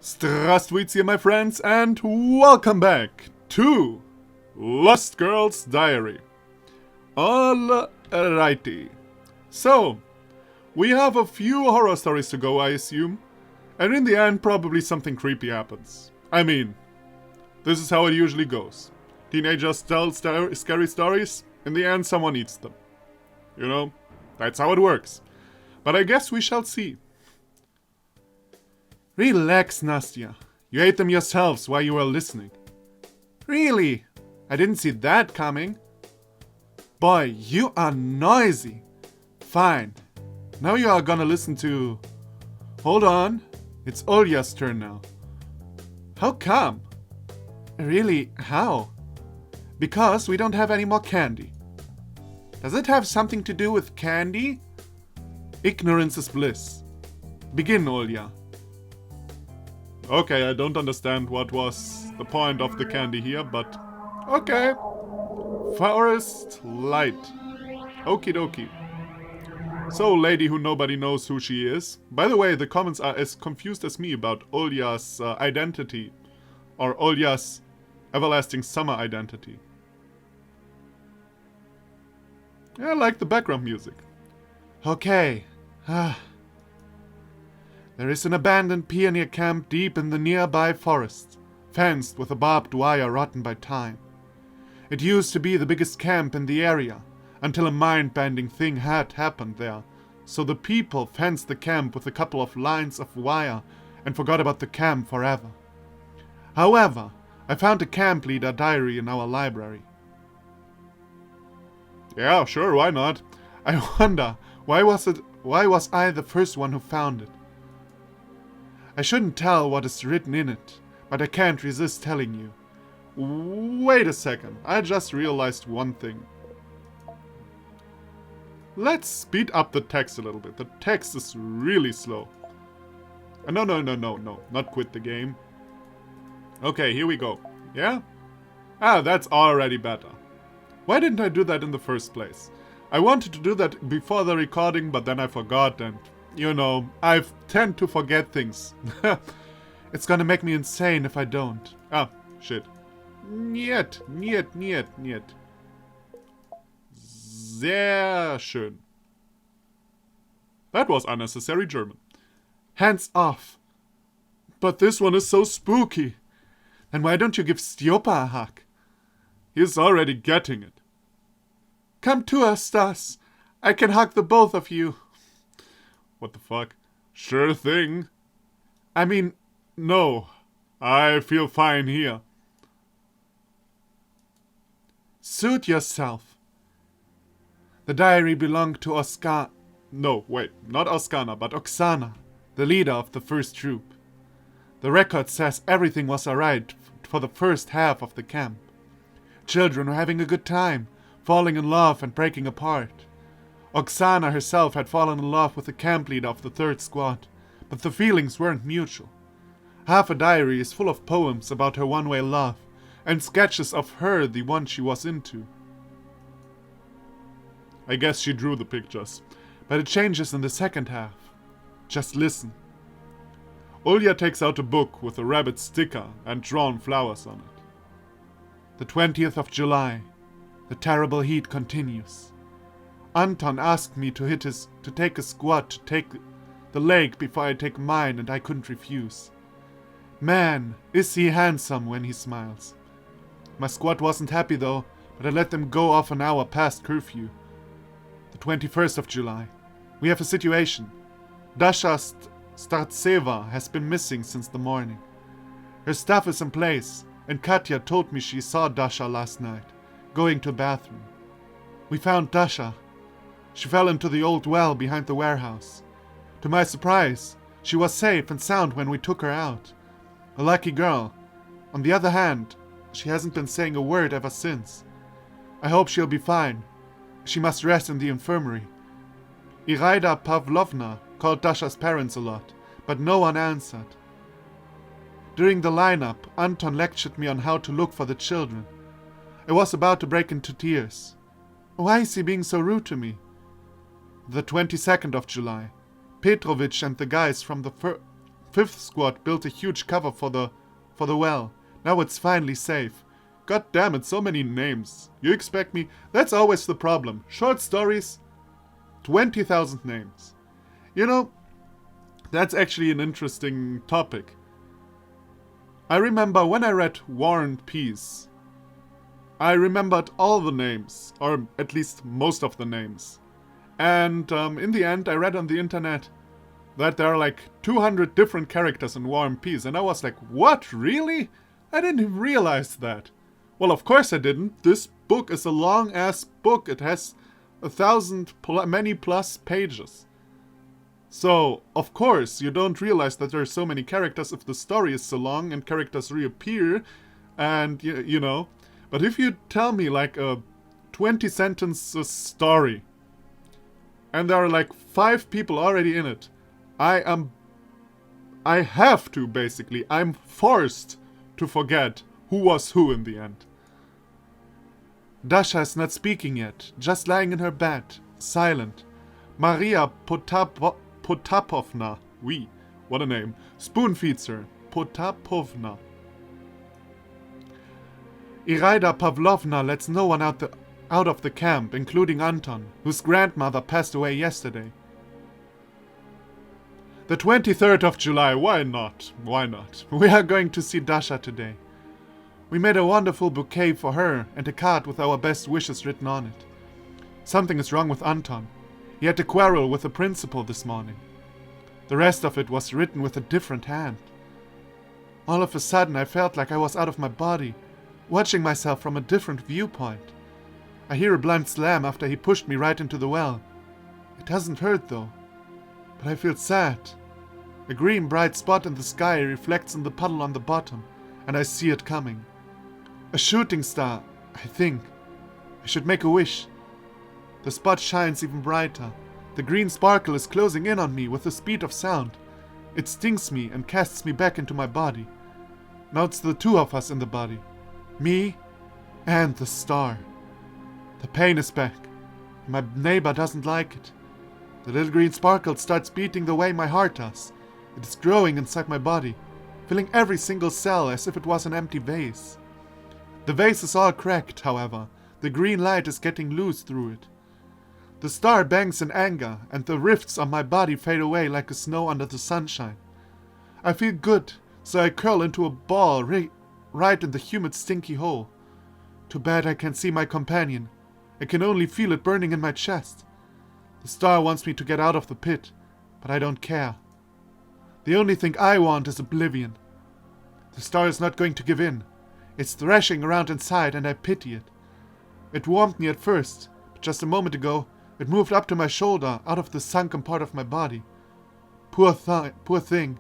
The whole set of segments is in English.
Здравствуйте, my friends, and welcome back to Lost Girl's Diary. Alrighty. So, we have a few horror stories to go, I assume. And in the end, probably something creepy happens. I mean, this is how it usually goes. Teenagers tell scary stories, in the end someone eats them. You know, that's how it works. But I guess we shall see. Relax, Nastya. You ate them yourselves while you were listening. Really? I didn't see that coming. Boy, you are noisy. Fine. Now you are gonna listen to... Hold on. It's Olya's turn now. How come? Really, how? Because we don't have any more candy. Does it have something to do with candy? Ignorance is bliss. Begin, Olya. Okay, I don't understand what was the point of the candy here, but... Okay. Forest light. Okie dokie. So, lady who nobody knows who she is. By the way, the comments are as confused as me about Olya's identity. Or Olya's everlasting summer identity. I like the background music. Okay. There is an abandoned pioneer camp deep in the nearby forest, fenced with a barbed wire rotten by time. It used to be the biggest camp in the area, until a mind-bending thing had happened there, so the people fenced the camp with a couple of lines of wire and forgot about the camp forever. However, I found a camp leader diary in our library. Yeah, sure, why not? I wonder, why was I the first one who found it? I shouldn't tell what is written in it, but I can't resist telling you. Wait a second, I just realized one thing. Let's speed up the text a little bit. The text is really slow. No, not quit the game. Okay, here we go. Yeah? That's already better. Why didn't I do that in the first place? I wanted to do that before the recording, but then I forgot and... You know, I tend to forget things. It's gonna make me insane if I don't. Ah, shit. Niet. Sehr schön. That was unnecessary German. Hands off. But this one is so spooky. Then why don't you give Stjopa a hug? He's already getting it. Come to us, Stas. I can hug the both of you. What the fuck? Sure thing. I mean, no. I feel fine here. Suit yourself. The diary belonged to Oskar... No, wait. Not Oskana, but Oksana, the leader of the first troop. The record says everything was alright for the first half of the camp. Children were having a good time, falling in love and breaking apart. Oksana herself had fallen in love with the camp leader of the third squad, but the feelings weren't mutual. Half a diary is full of poems about her one-way love, and sketches of her the one she was into. I guess she drew the pictures, but it changes in the second half. Just listen. Olya takes out a book with a rabbit sticker and drawn flowers on it. The 20th of July. The terrible heat continues. Anton asked me to take a squad to take the lake before I take mine, and I couldn't refuse. Man, is he handsome when he smiles. My squad wasn't happy though, but I let them go off an hour past curfew. The 21st of July. We have a situation. Dasha Startseva has been missing since the morning. Her stuff is in place, and Katya told me she saw Dasha last night, going to the bathroom. We found Dasha. She fell into the old well behind the warehouse. To my surprise, she was safe and sound when we took her out. A lucky girl. On the other hand, she hasn't been saying a word ever since. I hope she'll be fine. She must rest in the infirmary. Iraida Pavlovna called Dasha's parents a lot, but no one answered. During the lineup, Anton lectured me on how to look for the children. I was about to break into tears. Why is he being so rude to me? The 22nd of July. Petrovich and the guys from the 5th squad built a huge cover for the well. Now it's finally safe. God damn it, so many names. You expect me? That's always the problem. Short stories, 20,000 names. You know, that's actually an interesting topic. I remember when I read War and Peace, I remembered all the names, or at least most of the names. And in the end, I read on the internet that there are like 200 different characters in War and Peace. And I was like, what, really? I didn't even realize that. Well, of course I didn't. This book is a long-ass book. It has 1,000 many plus pages. So, of course, you don't realize that there are so many characters if the story is so long and characters reappear. And, you know. But if you tell me like a 20-sentence story, and there are like 5 people already in it, I have to, basically. I'm forced to forget who was who in the end. Dasha is not speaking yet, just lying in her bed, silent. Maria Potapovna, what a name, spoon feeds her, Potapovna. Iraida Pavlovna lets no one out of the camp, including Anton, whose grandmother passed away yesterday. The 23rd of July, why not? Why not? We are going to see Dasha today. We made a wonderful bouquet for her and a card with our best wishes written on it. Something is wrong with Anton. He had a quarrel with the principal this morning. The rest of it was written with a different hand. All of a sudden I felt like I was out of my body, watching myself from a different viewpoint. I hear a blunt slam after he pushed me right into the well. It doesn't hurt though, but I feel sad. A green bright spot in the sky reflects in the puddle on the bottom, and I see it coming. A shooting star, I think. I should make a wish. The spot shines even brighter. The green sparkle is closing in on me with the speed of sound. It stings me and casts me back into my body. Now it's the 2 of us in the body. Me and the star. The pain is back. My neighbor doesn't like it. The little green sparkle starts beating the way my heart does. It is growing inside my body, filling every single cell as if it was an empty vase. The vase is all cracked, however. The green light is getting loose through it. The star bangs in anger, and the rifts on my body fade away like a snow under the sunshine. I feel good, so I curl into a ball right in the humid, stinky hole. Too bad I can't see my companion. I can only feel it burning in my chest. The star wants me to get out of the pit, but I don't care. The only thing I want is oblivion. The star is not going to give in. It's thrashing around inside, and I pity it. It warmed me at first, but just a moment ago, it moved up to my shoulder, out of the sunken part of my body. Poor thing.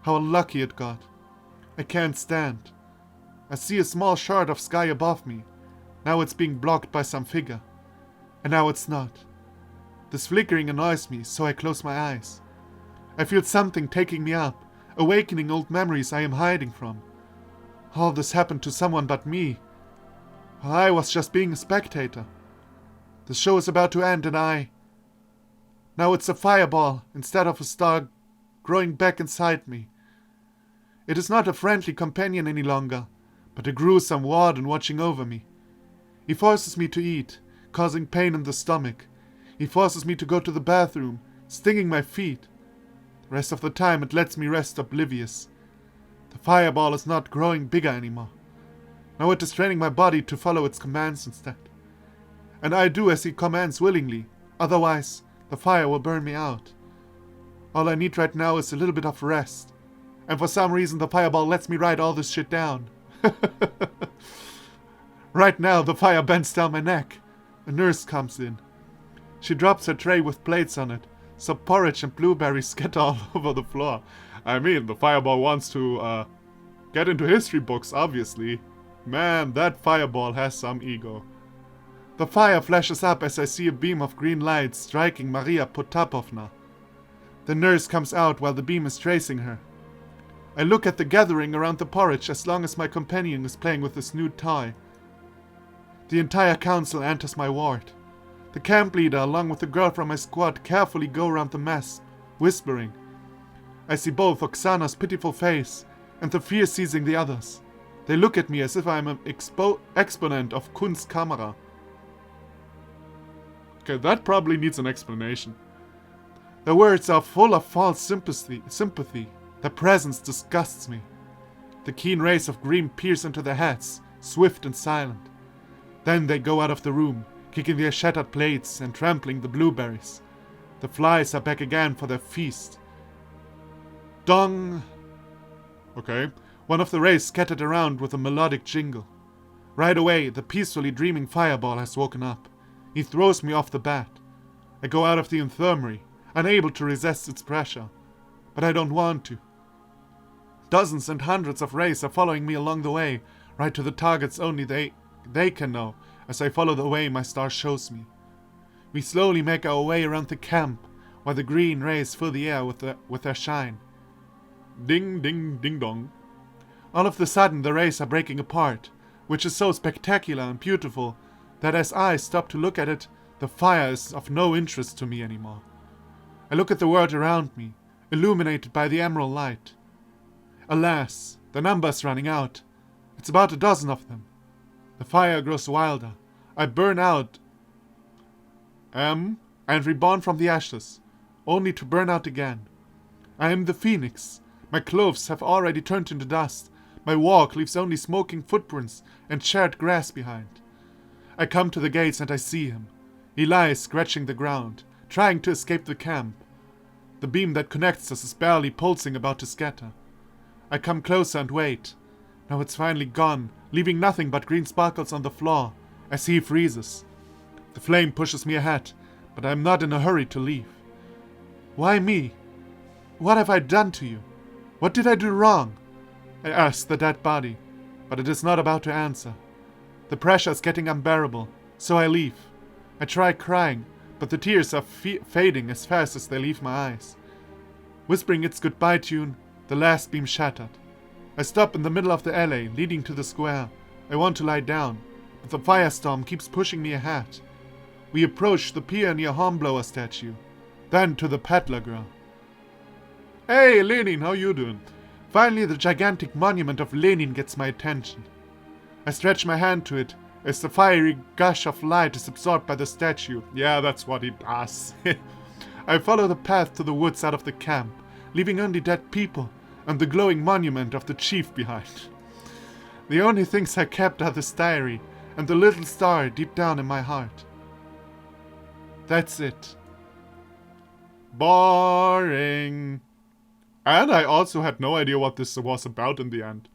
How unlucky it got. I can't stand. I see a small shard of sky above me. Now it's being blocked by some figure. And now it's not. This flickering annoys me, so I close my eyes. I feel something taking me up, awakening old memories I am hiding from. All this happened to someone but me, while I was just being a spectator. The show is about to end and now it's a fireball instead of a star growing back inside me. It is not a friendly companion any longer, but a gruesome warden watching over me. He forces me to eat, causing pain in the stomach. He forces me to go to the bathroom, stinging my feet. The rest of the time it lets me rest oblivious. The fireball is not growing bigger anymore. Now it is training my body to follow its commands instead. And I do as he commands willingly, otherwise the fire will burn me out. All I need right now is a little bit of rest. And for some reason the fireball lets me write all this shit down. Right now the fire bends down my neck. A nurse comes in. She drops her tray with plates on it, so porridge and blueberries scatter all over the floor. I mean, the fireball wants to get into history books, obviously. Man, that fireball has some ego. The fire flashes up as I see a beam of green light striking Maria Potapovna. The nurse comes out while the beam is tracing her. I look at the gathering around the porridge as long as my companion is playing with his new toy. The entire council enters my ward. The camp leader, along with the girl from my squad, carefully go around the mess, whispering. I see both Oksana's pitiful face and the fear seizing the others. They look at me as if I am an exponent of Kunstkamera. Okay, that probably needs an explanation. Their words are full of false sympathy. Their presence disgusts me. The keen rays of green pierce into their heads, swift and silent. Then they go out of the room, kicking their shattered plates and trampling the blueberries. The flies are back again for their feast. Dong! Okay. One of the rays scattered around with a melodic jingle. Right away, the peacefully dreaming fireball has woken up. He throws me off the bed. I go out of the infirmary, unable to resist its pressure. But I don't want to. Dozens and hundreds of rays are following me along the way, right to the targets only they can know, as I follow the way my star shows me. We slowly make our way around the camp, while the green rays fill the air with their shine. Ding, ding, ding dong. All of a sudden the rays are breaking apart, which is so spectacular and beautiful that as I stop to look at it, the fire is of no interest to me anymore. I look at the world around me, illuminated by the emerald light. Alas, the number is running out. It's about a dozen of them. The fire grows wilder. I burn out and reborn from the ashes, only to burn out again. I am the phoenix. My clothes have already turned into dust. My walk leaves only smoking footprints and charred grass behind. I come to the gates and I see him. He lies scratching the ground, trying to escape the camp. The beam that connects us is barely pulsing about to scatter. I come closer and wait. Now it's finally gone, leaving nothing but green sparkles on the floor, as he freezes. The flame pushes me ahead, but I am not in a hurry to leave. Why me? What have I done to you? What did I do wrong? I ask the dead body, but it is not about to answer. The pressure is getting unbearable, so I leave. I try crying, but the tears are fading as fast as they leave my eyes. Whispering its goodbye tune, the last beam shattered. I stop in the middle of the alley leading to the square. I want to lie down, but the firestorm keeps pushing me ahead. We approach the pioneer hornblower statue, then to the peddler girl. Hey, Lenin, how you doing? Finally, the gigantic monument of Lenin gets my attention. I stretch my hand to it as the fiery gush of light is absorbed by the statue. Yeah, that's what it does. I follow the path to the woods out of the camp, leaving only dead people and the glowing monument of the chief behind. The only things I kept are this diary and the little star deep down in my heart. That's it. Boring. And I also had no idea what this was about in the end.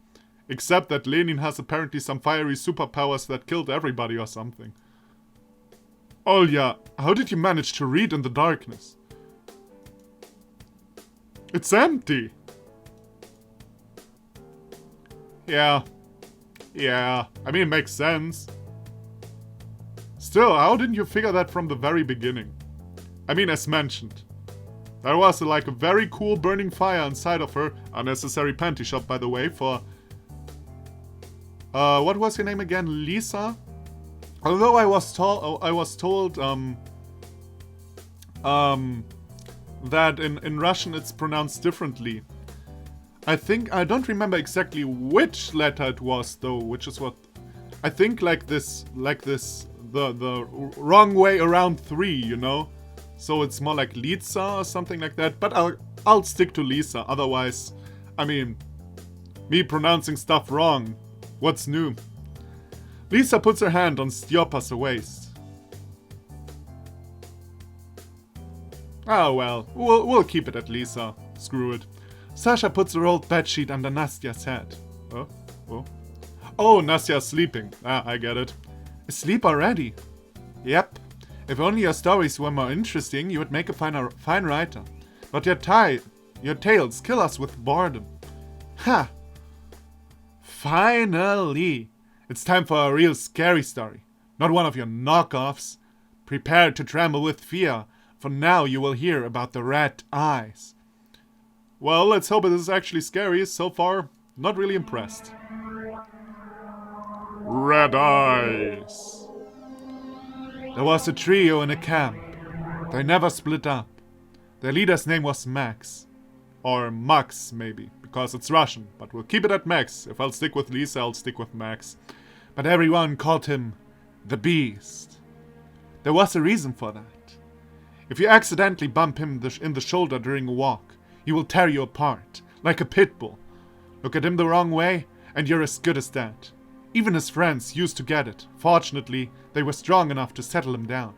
Except that Lenin has apparently some fiery superpowers that killed everybody or something. Olya, how did you manage to read in the darkness? It's empty. Yeah. I mean, it makes sense. Still, how didn't you figure that from the very beginning? I mean, as mentioned, there was like a very cool burning fire inside of her. Unnecessary panty shot, by the way, for... what was her name again? Lisa? Although I was told, that in Russian it's pronounced differently. I don't remember exactly which letter it was though, which is what... I think like this, the wrong way around 3, you know? So it's more like Lisa or something like that, but I'll stick to Lisa, otherwise, I mean, me pronouncing stuff wrong, what's new? Lisa puts her hand on Stjopa's waist. Oh well, we'll keep it at Lisa, screw it. Sasha puts a rolled bedsheet under Nastya's head. Oh, Nastya's sleeping. Ah, I get it. Asleep already? Yep. If only your stories were more interesting, you would make a fine writer. But your tales kill us with boredom. Ha! Finally! It's time for a real scary story. Not one of your knockoffs. Prepare to tremble with fear, for now you will hear about the red eyes. Well, let's hope it is actually scary. So far, not really impressed. Red eyes. There was a trio in a camp. They never split up. Their leader's name was Max. Or Max, maybe, because it's Russian. But we'll keep it at Max. If I'll stick with Lisa, I'll stick with Max. But everyone called him the Beast. There was a reason for that. If you accidentally bump him in the shoulder during a walk, he will tear you apart, like a pit bull. Look at him the wrong way, and you're as good as that. Even his friends used to get it. Fortunately, they were strong enough to settle him down.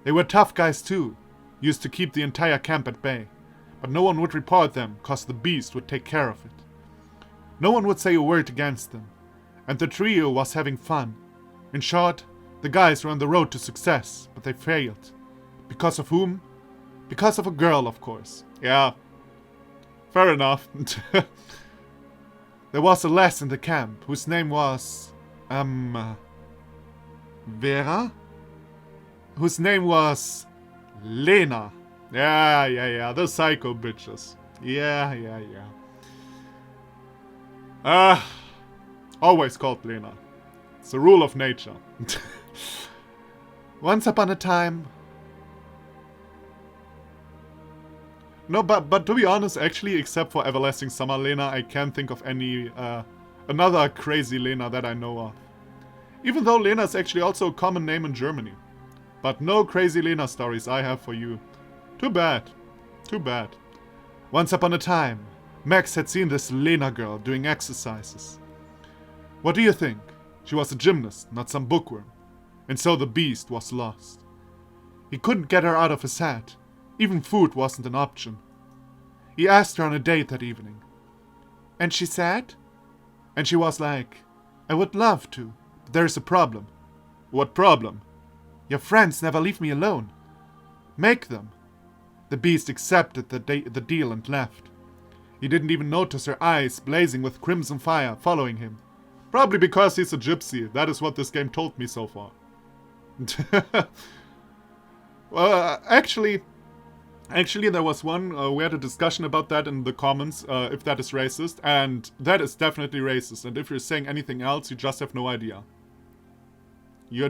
They were tough guys too, used to keep the entire camp at bay. But no one would report them, cause the Beast would take care of it. No one would say a word against them. And the trio was having fun. In short, the guys were on the road to success, but they failed. Because of whom? Because of a girl, of course. Yeah, fair enough. There was a lass in the camp, whose name was... Vera? Whose name was... Lena. Yeah, the psycho bitches. Yeah. Always called Lena. It's a rule of nature. Once upon a time... No, but to be honest, actually, except for Everlasting Summer Lena, I can't think of any, another crazy Lena that I know of. Even though Lena is actually also a common name in Germany. But no crazy Lena stories I have for you. Too bad. Once upon a time, Max had seen this Lena girl doing exercises. What do you think? She was a gymnast, not some bookworm. And so the Beast was lost. He couldn't get her out of his head. Even food wasn't an option. He asked her on a date that evening. And she said? And she was like, I would love to, but there's a problem. What problem? Your friends never leave me alone. Make them. The Beast accepted the deal and left. He didn't even notice her eyes blazing with crimson fire following him. Probably because he's a gypsy. That is what this game told me so far. Well, actually, there was one, we had a discussion about that in the comments, if that is racist, and that is definitely racist, and if you're saying anything else, you just have no idea. You're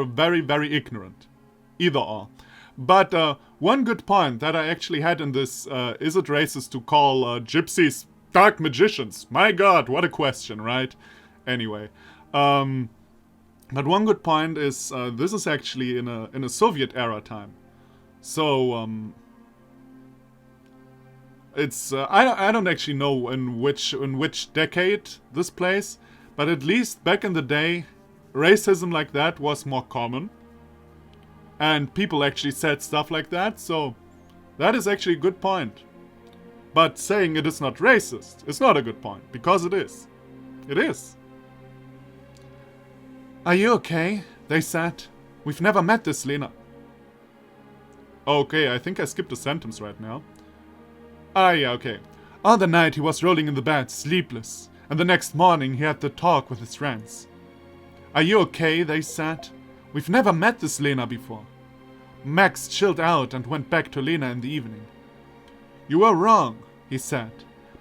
very, very ignorant. Either or. But, one good point that I actually had in this, is it racist to call, gypsies dark magicians? My god, what a question, right? Anyway, but one good point is, this is actually in a Soviet era time. So, it's, I don't actually know in which decade this plays, but at least back in the day, racism like that was more common. And people actually said stuff like that, so that is actually a good point. But saying it is not racist is not a good point, because it is. It is. Are you okay? They said. We've never met this Lena. Okay, I think I skipped a sentence right now. Ah, yeah, okay. All the night he was rolling in the bed, sleepless, and the next morning he had the talk with his friends. Are you okay? They said. We've never met this Lena before. Max chilled out and went back to Lena in the evening. You were wrong, he said.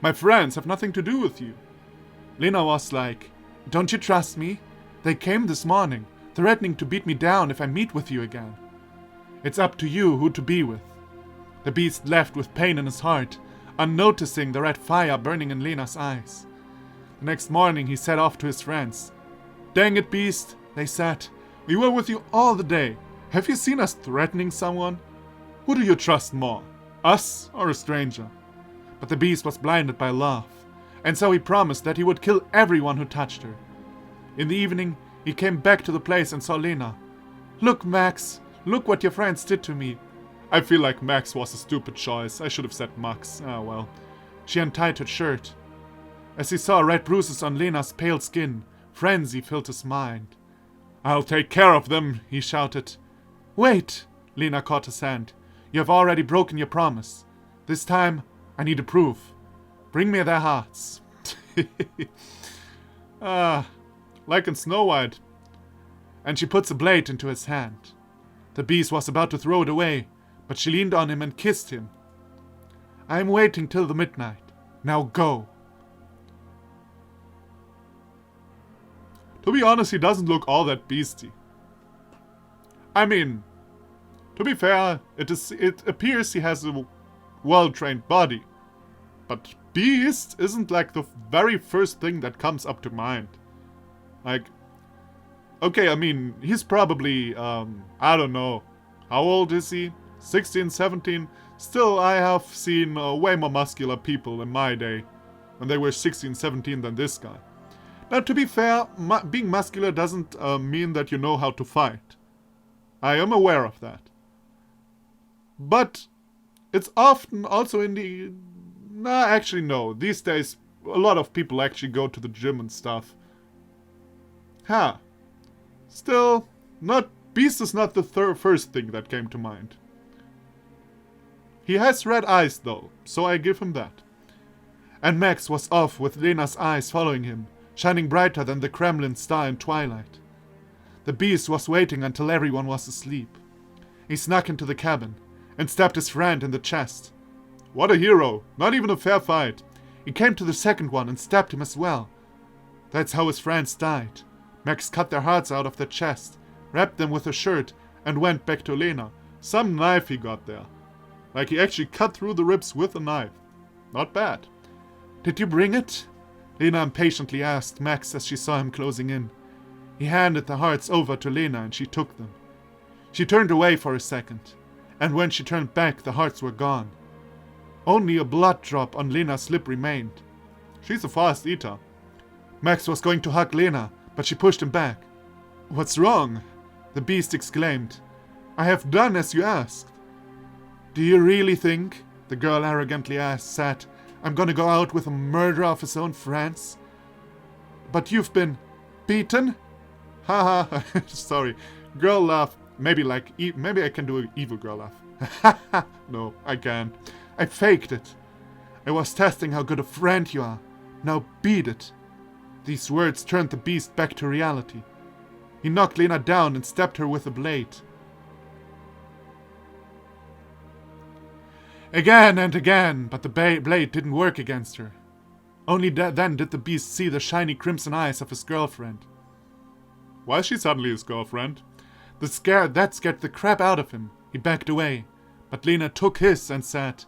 My friends have nothing to do with you. Lena was like, don't you trust me? They came this morning, threatening to beat me down if I meet with you again. It's up to you who to be with. The Beast left with pain in his heart, unnoticing the red fire burning in Lena's eyes. The next morning he set off to his friends. Dang it, Beast, they said. We were with you all the day. Have you seen us threatening someone? Who do you trust more, us or a stranger? But the Beast was blinded by love, and so he promised that he would kill everyone who touched her. In the evening, he came back to the place and saw Lena. Look, Max, look what your friends did to me. I feel like Max was a stupid choice. I should have said Max. Ah, well. She untied her shirt. As he saw red bruises on Lena's pale skin, frenzy filled his mind. I'll take care of them, he shouted. Wait, Lena caught his hand. You have already broken your promise. This time, I need a proof. Bring me their hearts. Like in Snow White. And she puts a blade into his hand. The Beast was about to throw it away, but she leaned on him and kissed him. I am waiting till the midnight. Now go. To be honest, he doesn't look all that beastie. I mean, to be fair, it appears he has well-trained body. But beast isn't like the very first thing that comes up to mind. Like, okay, I mean, he's probably, I don't know. How old is he? 16, 17? Still, I have seen way more muscular people in my day when they were 16, 17 than this guy. Now, to be fair, being muscular doesn't mean that you know how to fight. I am aware of that. But it's often also in the... Nah, actually no. These days, a lot of people actually go to the gym and stuff. Still, Beast is not the first thing that came to mind. He has red eyes though, so I give him that. And Max was off with Lena's eyes following him, shining brighter than the Kremlin star in twilight. The Beast was waiting until everyone was asleep. He snuck into the cabin and stabbed his friend in the chest. What a hero! Not even a fair fight. He came to the second one and stabbed him as well. That's how his friends died. Max cut their hearts out of their chest, wrapped them with a shirt, and went back to Lena. Some knife he got there. Like he actually cut through the ribs with a knife. Not bad. Did you bring it? Lena impatiently asked Max as she saw him closing in. He handed the hearts over to Lena and she took them. She turned away for a second, and when she turned back the hearts were gone. Only a blood drop on Lena's lip remained. She's a fast eater. Max was going to hug Lena, but she pushed him back. What's wrong? The Beast exclaimed. I have done as you asked. Do you really think, the girl arrogantly asked, I'm gonna go out with a murderer of his own friends? But you've been beaten? Ha ha, sorry. Girl laugh. Maybe I can do an evil girl laugh. No, I can't. I faked it. I was testing how good a friend you are. Now beat it. These words turned the Beast back to reality. He knocked Lena down and stabbed her with a blade. Again and again, but the blade didn't work against her. Only then did the Beast see the shiny crimson eyes of his girlfriend. Why is she suddenly his girlfriend? That scared the crap out of him. He backed away, but Lena took his and said,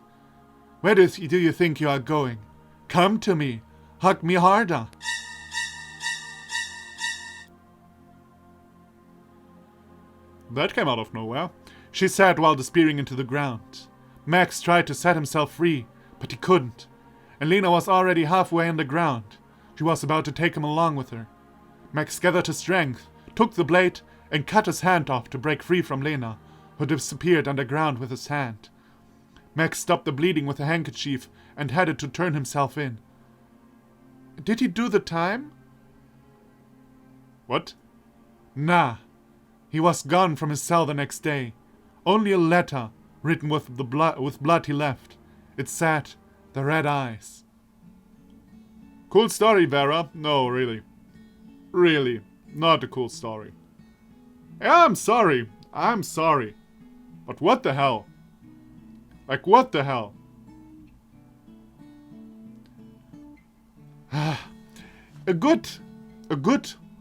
Where do you think you are going? Come to me. Hug me harder. That came out of nowhere, she said while disappearing into the ground. Max tried to set himself free, but he couldn't, and Lena was already halfway underground. She was about to take him along with her. Max gathered his strength, took the blade, and cut his hand off to break free from Lena, who disappeared underground with his hand. Max stopped the bleeding with a handkerchief and headed to turn himself in. Did he do the time? What? Nah. He was gone from his cell the next day. Only a letter, written with blood he left. It said, The Red Eyes. Cool story, Vera. No, really. Really, not a cool story. Yeah, I'm sorry. But what the hell? Like, what the hell? A good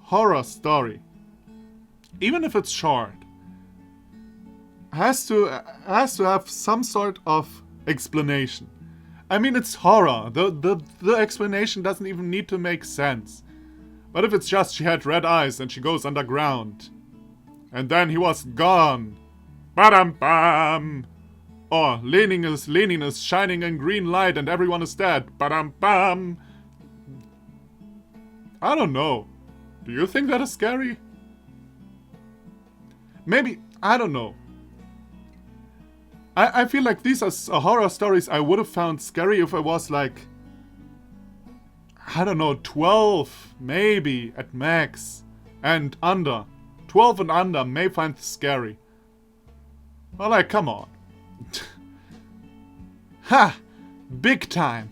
horror story, even if it's short, has to have some sort of explanation. I mean, it's horror. The explanation doesn't even need to make sense. But if it's just she had red eyes and she goes underground, and then he was gone, ba-dum-bam. Or Lenin is shining in green light and everyone is dead, ba-dum-bam. I don't know. Do you think that is scary? Maybe, I don't know. I feel like these are horror stories I would have found scary if I was like, I don't know, 12 maybe at max and under. 12 and under may find this scary. But like, come on. Ha! Big time!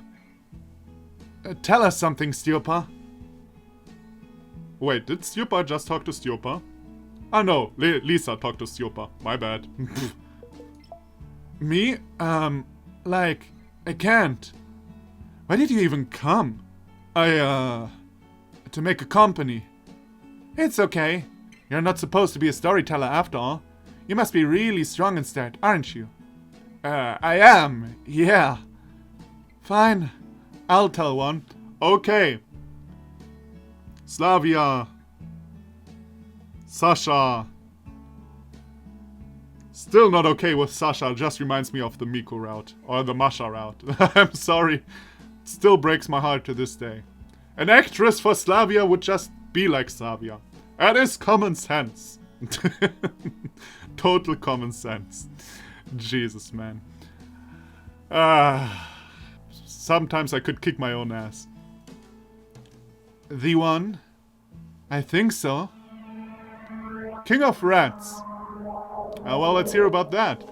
Tell us something, Stjopa. Wait, did Stjopa just talk to Stjopa? Oh no, Lisa talked to Stjopa. My bad. Me? Like, I can't. Why did you even come? To make a company. It's okay. You're not supposed to be a storyteller after all. You must be really strong instead, aren't you? I am, yeah. Fine, I'll tell one. Okay. Slavia. Sasha. Still not okay with Sasha, just reminds me of the Miko route. Or the Masha route. I'm sorry. Still breaks my heart to this day. An actress for Slavia would just be like Slavia. That is common sense. Total common sense. Jesus, man. Sometimes I could kick my own ass. The one? I think so. King of Rats. Well, let's hear about that.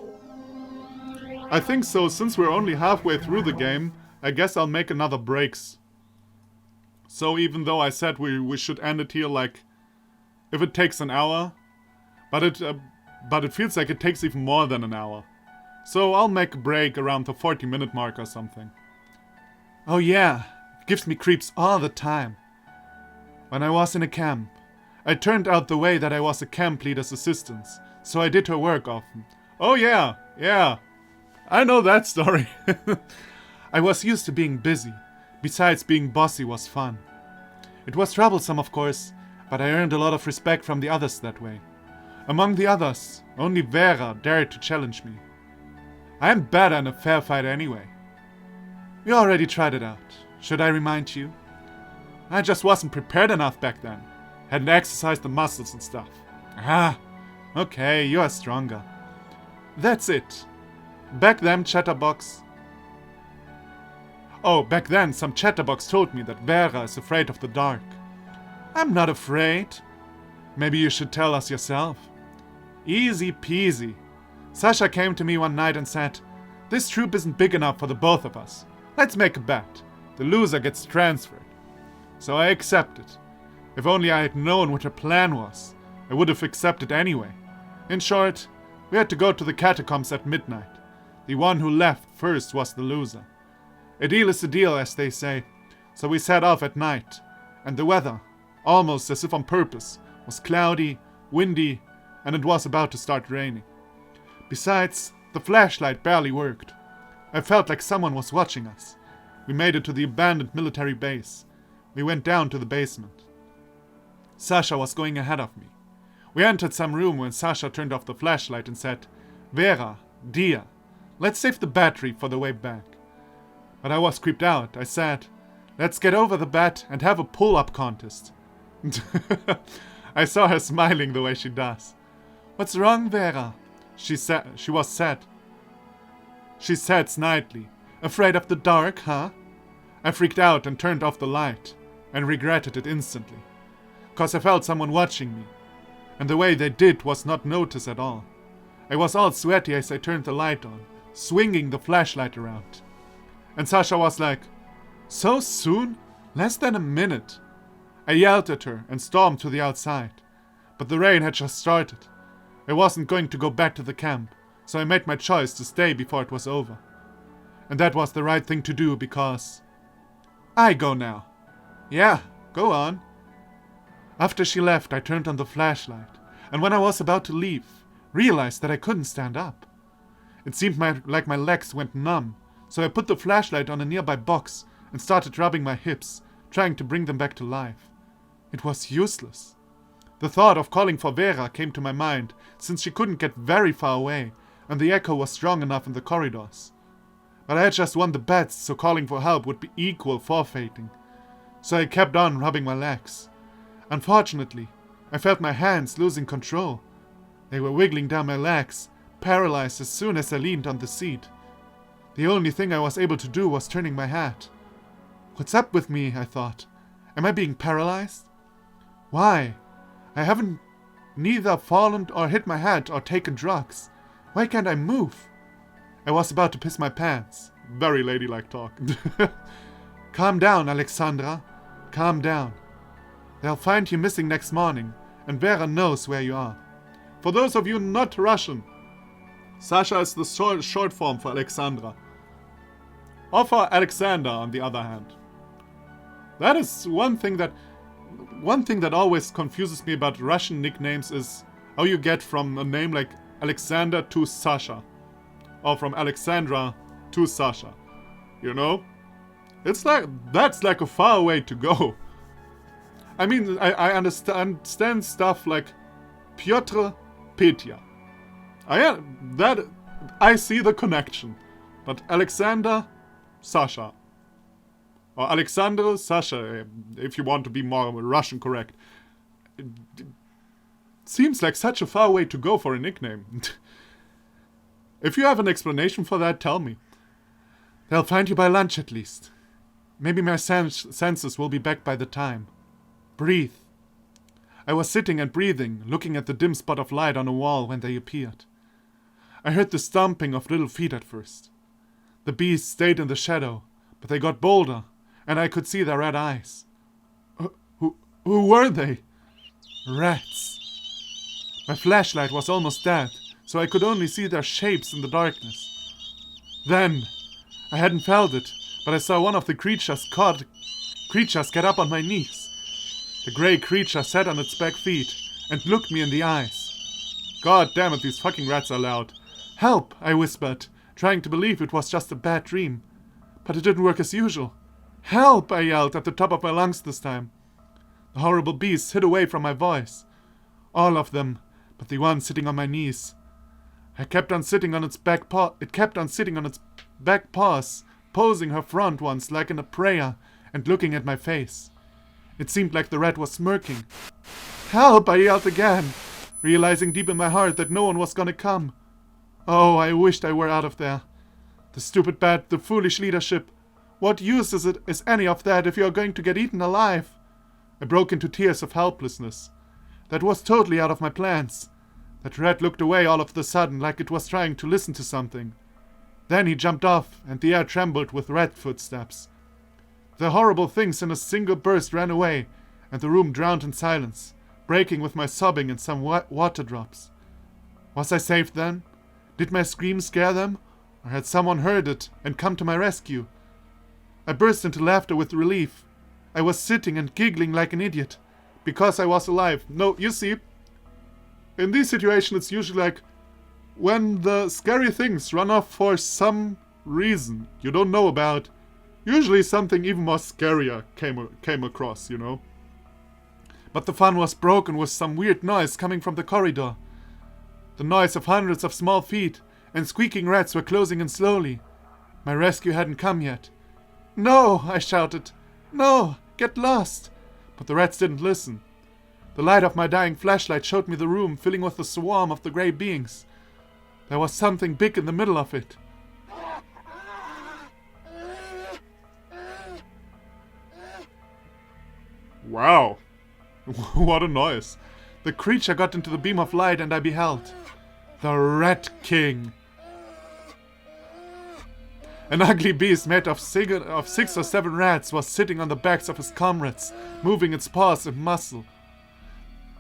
I think so, since we're only halfway through the game, I guess I'll make another breaks. So even though I said we should end it here, like, if it takes an hour, but it feels like it takes even more than an hour. So I'll make a break around the 40-minute mark or something. Oh yeah, it gives me creeps all the time. When I was in a camp, I turned out the way that I was a camp leader's assistant, so I did her work often. Oh yeah, I know that story. I was used to being busy. Besides, being bossy was fun. It was troublesome, of course, but I earned a lot of respect from the others that way. Among the others, only Vera dared to challenge me. I am better in a fair fight anyway. You already tried it out. Should I remind you? I just wasn't prepared enough back then. Hadn't exercised the muscles and stuff. Okay, you are stronger. That's it. Back then, back then some chatterbox told me that Vera is afraid of the dark. I'm not afraid. Maybe you should tell us yourself. Easy peasy. Sasha came to me one night and said, "This troop isn't big enough for the both of us. Let's make a bet. The loser gets transferred." So I accepted. If only I had known what her plan was, I would have accepted anyway. In short, we had to go to the catacombs at midnight. The one who left first was the loser. A deal is a deal, as they say. So we set off at night, and the weather, almost as if on purpose, was cloudy, windy, and it was about to start raining. Besides, the flashlight barely worked. I felt like someone was watching us. We made it to the abandoned military base. We went down to the basement. Sasha was going ahead of me. We entered some room when Sasha turned off the flashlight and said, "Vera, dear, let's save the battery for the way back." But I was creeped out. I said, "Let's get over the bet and have a pull-up contest." I saw her smiling the way she does. "What's wrong, Vera?" She was sad. She said snidely, "Afraid of the dark, huh?" I freaked out and turned off the light, and regretted it instantly. 'Cause I felt someone watching me, and the way they did was not noticed at all. I was all sweaty as I turned the light on, swinging the flashlight around. And Sasha was like, "So soon? Less than a minute." I yelled at her and stormed to the outside, but the rain had just started. I wasn't going to go back to the camp, so I made my choice to stay before it was over. And that was the right thing to do because... I go now. Yeah, go on. After she left, I turned on the flashlight, and when I was about to leave, realized that I couldn't stand up. It seemed like my legs went numb, so I put the flashlight on a nearby box and started rubbing my hips, trying to bring them back to life. It was useless. The thought of calling for Vera came to my mind, since she couldn't get very far away, and the echo was strong enough in the corridors. But I had just won the bets, so calling for help would be equal forfeiting. So I kept on rubbing my legs. Unfortunately, I felt my hands losing control. They were wiggling down my legs, paralyzed as soon as I leaned on the seat. The only thing I was able to do was turning my head. What's up with me, I thought. Am I being paralyzed? Why? I haven't neither fallen or hit my head or taken drugs. Why can't I move? I was about to piss my pants. Very ladylike talk. Calm down, Alexandra. Calm down. They'll find you missing next morning, and Vera knows where you are. For those of you not Russian, Sasha is the short form for Alexandra. Or for Alexander, on the other hand. That is one thing that always confuses me about Russian nicknames is how you get from a name like Alexander to Sasha. or from Alexandra to Sasha. You know? It's like, that's like a far way to go. I mean, I understand stuff like Piotr, Petya. I see the connection. But Alexander, Sasha. Or Alexander, Sasha, if you want to be more Russian correct. It seems like such a far way to go for a nickname. If you have an explanation for that, tell me. They'll find you by lunch at least. Maybe my senses will be back by the time. Breathe. I was sitting and breathing, looking at the dim spot of light on a wall when they appeared. I heard the stomping of little feet at first. The beasts stayed in the shadow, but they got bolder, and I could see their red eyes. Who were they? Rats. My flashlight was almost dead, so I could only see their shapes in the darkness. Then, I hadn't felt it, but I saw one of the creatures get up on my knees. The grey creature sat on its back feet and looked me in the eyes. God damn it, these fucking rats are loud. Help, I whispered, trying to believe it was just a bad dream. But it didn't work as usual. Help, I yelled at the top of my lungs this time. The horrible beasts hid away from my voice. All of them, but the one sitting on my knees. It kept on sitting on its back paws, posing her front ones like in a prayer and looking at my face. It seemed like the rat was smirking. Help, I yelled again, realizing deep in my heart that no one was gonna come. Oh, I wished I were out of there. The stupid bat, the foolish leadership. What use is any of that if you are going to get eaten alive? I broke into tears of helplessness. That was totally out of my plans. That rat looked away all of a sudden like it was trying to listen to something. Then he jumped off, and the air trembled with rat footsteps. The horrible things in a single burst ran away, and the room drowned in silence, breaking with my sobbing and some water drops. Was I safe then? Did my scream scare them? Or had someone heard it and come to my rescue? I burst into laughter with relief. I was sitting and giggling like an idiot. Because I was alive. No, you see, in these situations it's usually like when the scary things run off for some reason you don't know about. Usually something even more scarier came across, you know. But the fun was broken with some weird noise coming from the corridor. The noise of hundreds of small feet and squeaking rats were closing in slowly. My rescue hadn't come yet. No, I shouted. No, get lost. But the rats didn't listen. The light of my dying flashlight showed me the room filling with a swarm of the grey beings. There was something big in the middle of it. Wow. What a noise. The creature got into the beam of light and I beheld the Rat King. An ugly beast made of 6 or 7 rats was sitting on the backs of his comrades, moving its paws and muscle.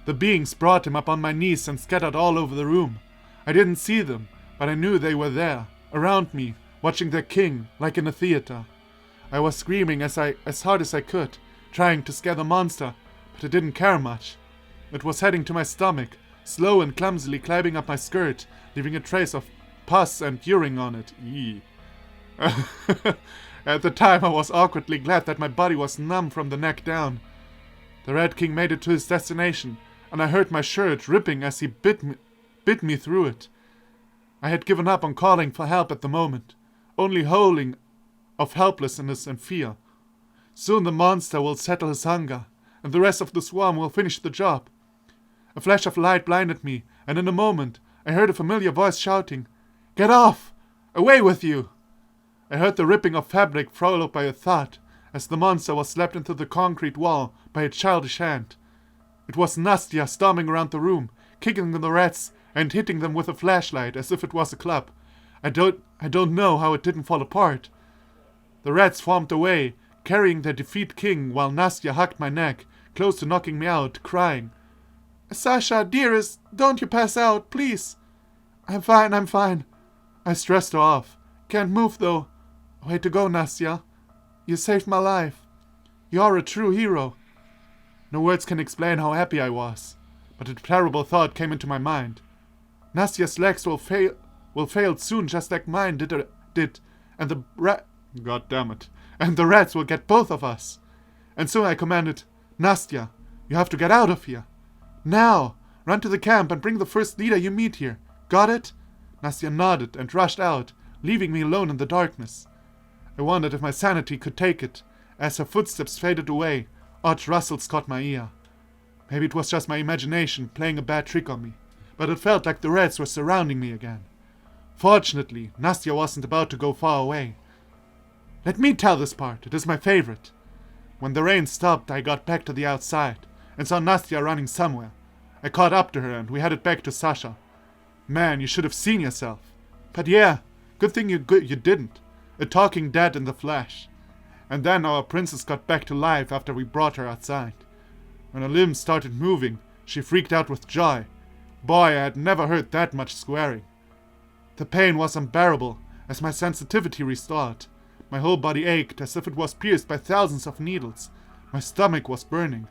The beings brought him up on my knees and scattered all over the room. I didn't see them, but I knew they were there, around me, watching their king, like in a theater. I was screaming as hard as I could, trying to scare the monster, but it didn't care much. It was heading to my stomach, slow and clumsily climbing up my skirt, leaving a trace of pus and urine on it. Eee. At the time I was awkwardly glad that my body was numb from the neck down. The Rat King made it to his destination, and I heard my shirt ripping as he bit me through it. I had given up on calling for help at the moment, only howling of helplessness and fear. Soon the monster will settle his hunger, and the rest of the swarm will finish the job. A flash of light blinded me, and in a moment I heard a familiar voice shouting, "Get off! Away with you!" I heard the ripping of fabric followed by a thud, as the monster was slapped into the concrete wall by a childish hand. It was Nastya storming around the room, kicking the rats and hitting them with a flashlight as if it was a club. I don't know how it didn't fall apart. The rats formed away, carrying their defeated king, while Nastya hugged my neck, close to knocking me out, crying, "Sasha, dearest, don't you pass out, please." I'm fine. I stressed her off. "Can't move, though. Way to go, Nastya. You saved my life. You're a true hero." No words can explain how happy I was, but a terrible thought came into my mind. Nastya's legs will will fail soon, just like mine did. And the God damn it. And the rats will get both of us. And so I commanded, Nastya, you have to get out of here. Now, run to the camp and bring the first leader you meet here. Got it? Nastya nodded and rushed out, leaving me alone in the darkness. I wondered if my sanity could take it. As her footsteps faded away, odd rustles caught my ear. Maybe it was just my imagination playing a bad trick on me, but it felt like the rats were surrounding me again. Fortunately, Nastya wasn't about to go far away. Let me tell this part, it is my favorite. When the rain stopped, I got back to the outside and saw Nastya running somewhere. I caught up to her and we headed back to Sasha. Man, you should have seen yourself. But yeah, good thing you didn't. A talking dead in the flesh. And then our princess got back to life after we brought her outside. When her limbs started moving, she freaked out with joy. Boy, I had never heard that much swearing. The pain was unbearable as my sensitivity restored. My whole body ached as if it was pierced by thousands of needles. My stomach was burning.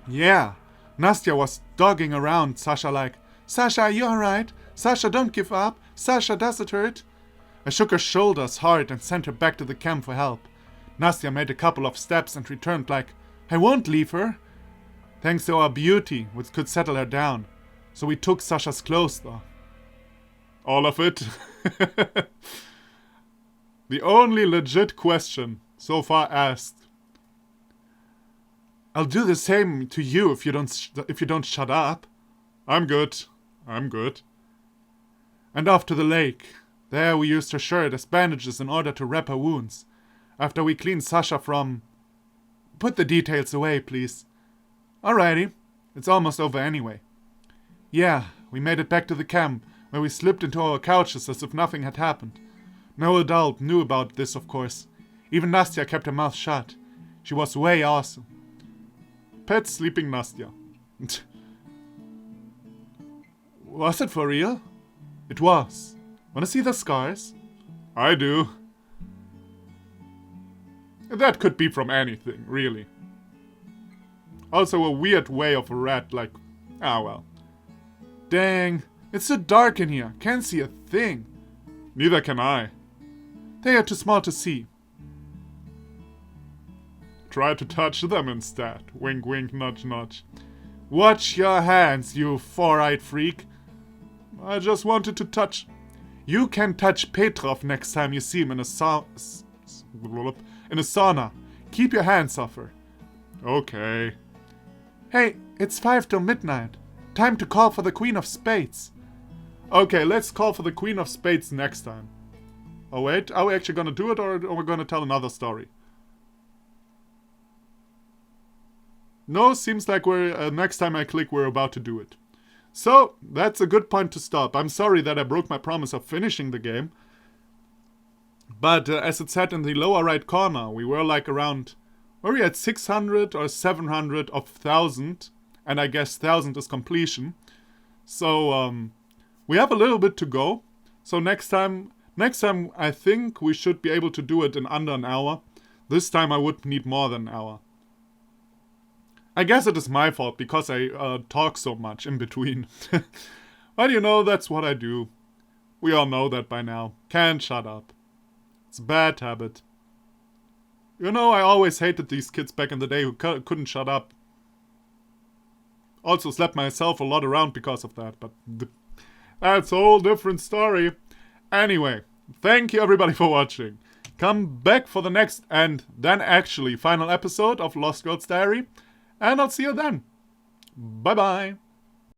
Yeah, Nastya was dogging around Sasha like, Sasha, are you alright? Sasha, don't give up. Sasha, does it hurt? I shook her shoulders hard and sent her back to the camp for help. Nastya made a couple of steps and returned like, I won't leave her. Thanks to our beauty, which could settle her down. So we took Sasha's clothes off. All of it? The only legit question so far asked. I'll do the same to you if you don't shut up. I'm good. And off to the lake. There we used her shirt as bandages in order to wrap her wounds. After we cleaned Sasha from... Put the details away, please. Alrighty. It's almost over anyway. Yeah, we made it back to the camp, where we slipped into our couches as if nothing had happened. No adult knew about this, of course. Even Nastya kept her mouth shut. She was way awesome. Pet sleeping Nastya. Was it for real? It was. Wanna see the scars? I do. That could be from anything, really. Also a weird way of a rat, like... Ah, well. Dang, it's so dark in here. Can't see a thing. Neither can I. They are too small to see. Try to touch them instead. Wink, wink, nudge, nudge. Watch your hands, you four-eyed freak. I just wanted to touch... You can touch Petrov next time you see him in a sauna. Keep your hands off her. Okay. Hey, it's 5 till midnight. Time to call for the Queen of Spades. Okay, let's call for the Queen of Spades next time. Oh wait, are we actually gonna do it or are we gonna tell another story? No, seems like we're, next time I click we're about to do it. So, that's a good point to stop. I'm sorry that I broke my promise of finishing the game. But as it said in the lower right corner, we were like around... Were we at 600 or 700 of 1000? And I guess 1000 is completion. So, we have a little bit to go. So next time I think we should be able to do it in under an hour. This time I would need more than an hour. I guess it is my fault because I talk so much in between. But you know, that's what I do. We all know that by now. Can't shut up. It's a bad habit. You know, I always hated these kids back in the day who couldn't shut up. Also slapped myself a lot around because of that, but that's a whole different story. Anyway, thank you everybody for watching. Come back for the next and then actually final episode of Lost Girl's Diary. And I'll see you then. Bye bye.